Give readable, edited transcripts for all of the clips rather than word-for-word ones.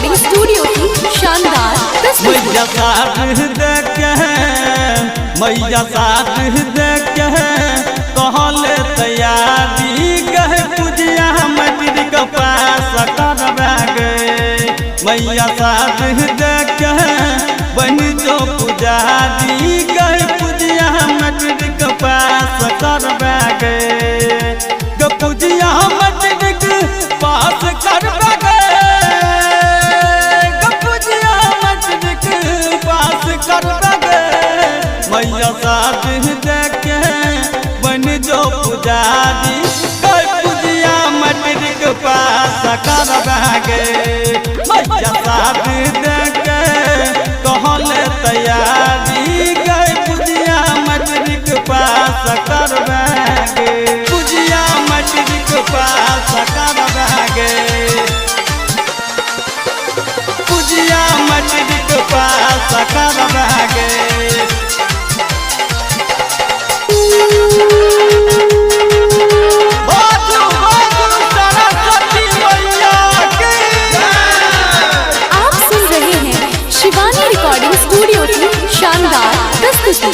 Recording studio की शानदार मैया साथ देखे मैया साथ देखे कहले तैयारी कहे पूजिया मटिर के पास करबा गए। मैया साथ देखे बन जो पुजारी कहे पूजिया मटिर के पास करबा गए। पूजिया मटिर के पास करबा गए। मैया साथ देखे बन जो पुजारी कई पूजिया मटिर के पास करबा गए। मैया साथ देखे कहले तैयारी कई पूजिया मटिर के पास करबा गए। पूजिया मटिर के पास करबा गए। पूजिया मटिर के पास करबा गए। आप सुन रहे हैं शिवानी रिकॉर्डिंग स्टूडियो की शानदार प्रस्तुति।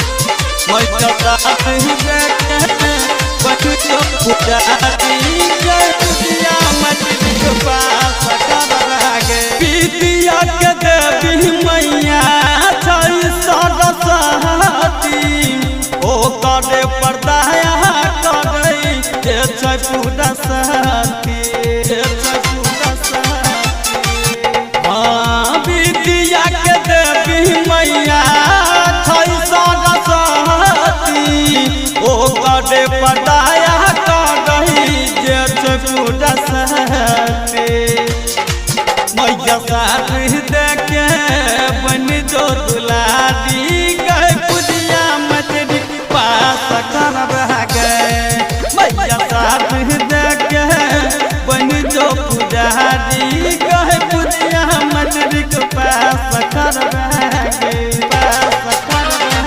पीतिया के देवी मैया सरस्वती ओ करे पर्दाया करे पूरा सहती। हाँ विद्या के देवी मैया सरस्वती ओ करे पर्दाया करे पूरा सहती। मैया साथ देखे बन जो दुलारी गए पूजिया मटिर पास करबा गए। मैया साथ देखे बन जो पुजारी गए पूजिया मटिर के पास करबा गए। पास करबा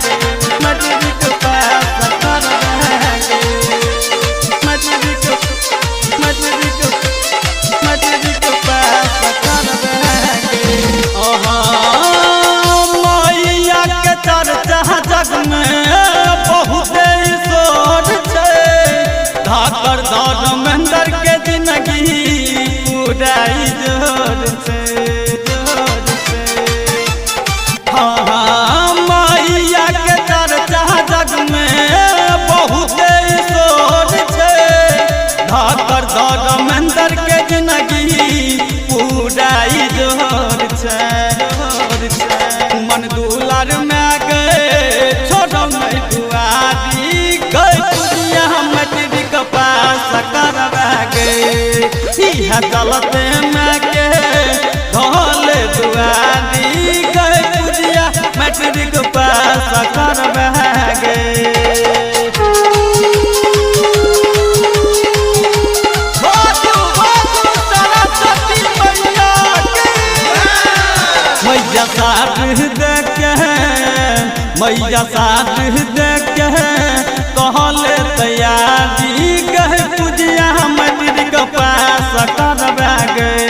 गए। मटिर के पास करबा गए। मटिर के पास करबा गए। मैया के चर्चा जग में बहुत शोर छे। धाकर धर्मेंद्र के जिंदगी पूरा जोर से। हाँ मैया के चर्चा जग में बहुत शोर छे। धाकर धर्मेंद्र के जिंदगी पूरा जोर छे। मन दुलार में गए छोड़ो नहीं दुआरी गए पूजिया मटिर के पास करबा गए। इह गलते में के धोले दुआरी गए पूजिया मटिर के पास करबा गए। मैया साथ देखे मैया साथ देखे कहले तैयारी कहे पूजिया मटिर के पास करबा गए।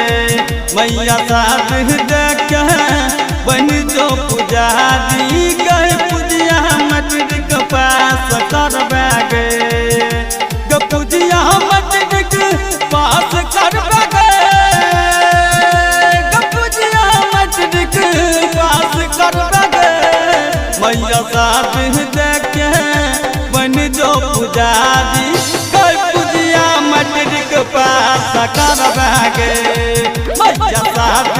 मैया साथ देखे बन जो पुजारी कहे पूजिया मटिर के पास करबा गए। पूजिया मटिर के पास करबा गए। मैया साथ देखे बन जो पुजारी कई पूजिया मटिर के पास करबा गए। मैया साथ